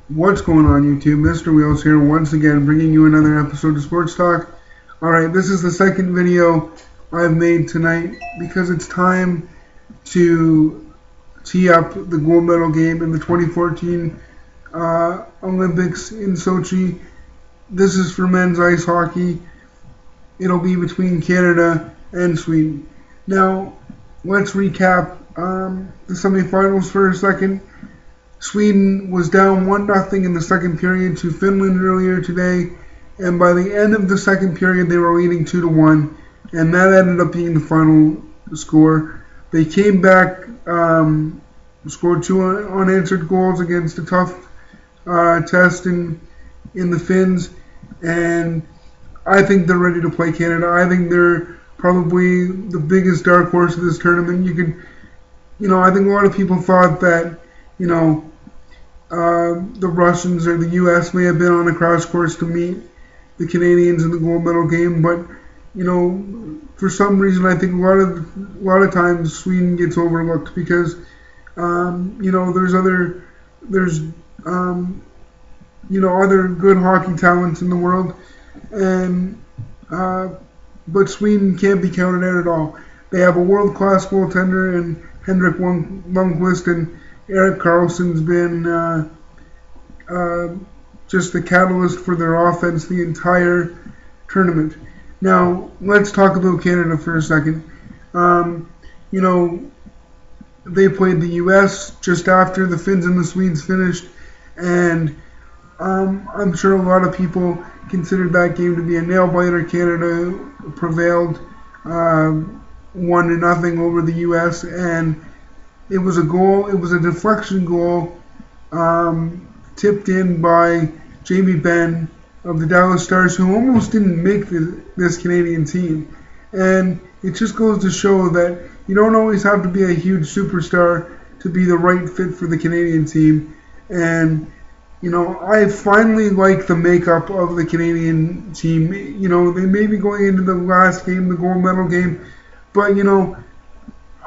What's going on, YouTube? Mr. Wheels here once again, bringing you another episode of Sports Talk. Alright, this is the second video I've made tonight because it's time to tee up the gold medal game in the 2014 Olympics in Sochi. This is for men's ice hockey. It'll be between Canada and Sweden. Now, let's recap the semifinals for a second. Sweden was down 1-0 in the second period to Finland earlier today, and by the end of the second period they were leading 2-1, and that ended up being the final score. They came back, scored two unanswered goals against a tough test in the Finns, and I think they're ready to play Canada. I think they're probably the biggest dark horse of this tournament. I think a lot of people thought that, the Russians or the U.S. may have been on a crash course to meet the Canadians in the gold medal game, but for some reason I think a lot of times Sweden gets overlooked because there's other good hockey talents in the world, and but Sweden can't be counted out at all. They have a world-class goaltender in Henrik Lundqvist, and Erik Karlsson's been just the catalyst for their offense the entire tournament. Now, let's talk about Canada for a second. They played the U.S. just after the Finns and the Swedes finished, and I'm sure a lot of people considered that game to be a nail-biter. Canada prevailed 1-0 over the U.S., and it was a goal. It was a deflection goal tipped in by Jamie Benn of the Dallas Stars, who almost didn't make this Canadian team. And it just goes to show that you don't always have to be a huge superstar to be the right fit for the Canadian team. And I finally like the makeup of the Canadian team. They may be going into the last game, the gold medal game, but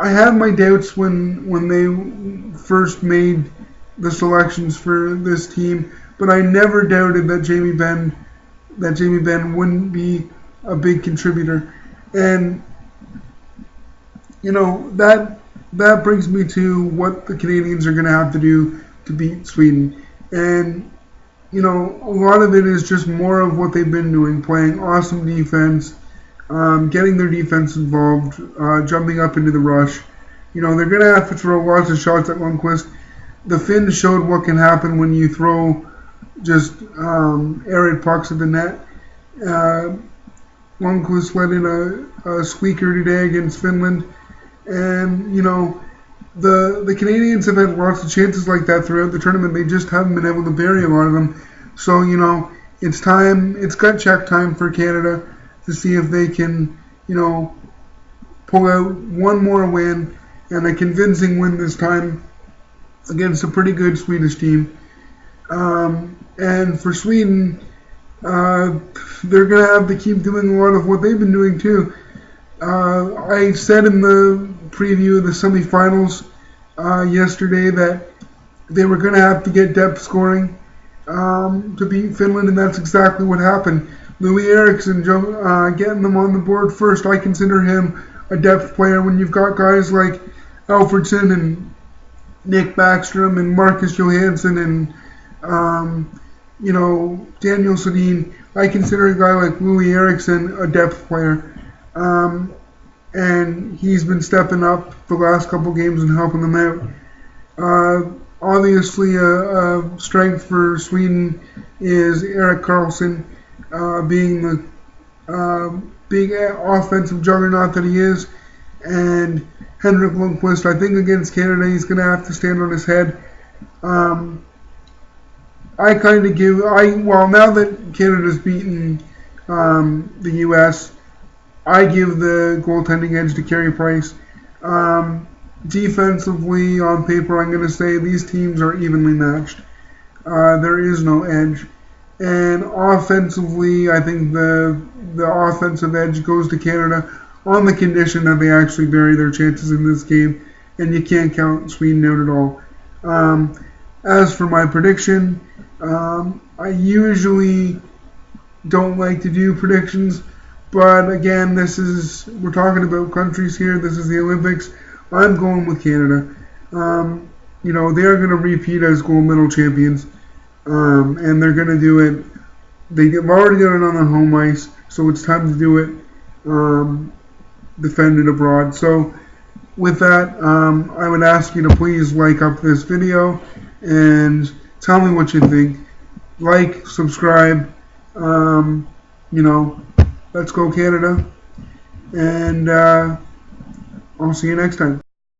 I had my doubts when they first made the selections for this team, but I never doubted that Jamie Benn wouldn't be a big contributor. And that brings me to what the Canadians are going to have to do to beat Sweden. And a lot of it is just more of what they've been doing, playing awesome defense, getting their defense involved, jumping up into the rush. They're going to have to throw lots of shots at Lundqvist. The Finns showed what can happen when you throw just arid pucks at the net. Lundqvist let in a squeaker today against Finland. And, the Canadians have had lots of chances like that throughout the tournament. They just haven't been able to bury a lot of them. So, it's gut check time for Canada to see if they can, pull out one more win, and a convincing win this time against a pretty good Swedish team. And for Sweden, they're going to have to keep doing a lot of what they've been doing too. I said in the preview of the semifinals yesterday that they were going to have to get depth scoring to beat Finland, and that's exactly what happened. Louis Eriksson getting them on the board first. I consider him a depth player when you've got guys like Alfredsson and Nick Backstrom and Marcus Johansson and Daniel Sedin. I consider a guy like Louis Eriksson a depth player. And he's been stepping up the last couple games and helping them out. Obviously, a strength for Sweden is Erik Karlsson, being the big offensive juggernaut that he is, and Henrik Lundqvist. I think against Canada, he's going to have to stand on his head. Now that Canada's beaten the U.S., I give the goaltending edge to Carey Price. Defensively, on paper, I'm going to say these teams are evenly matched. There is no edge. And offensively, I think the offensive edge goes to Canada on the condition that they actually bury their chances in this game, and you can't count Sweden out at all. As for my prediction, I usually don't like to do predictions, but again, we're talking about countries here. This is the Olympics. I'm going with Canada. They are going to repeat as gold medal champions, and they're going to do it. They've already done it on their home ice, so it's time to do it, defend it abroad. So with that, I would ask you to please like up this video and tell me what you think. Like, subscribe, let's go Canada, and I'll see you next time.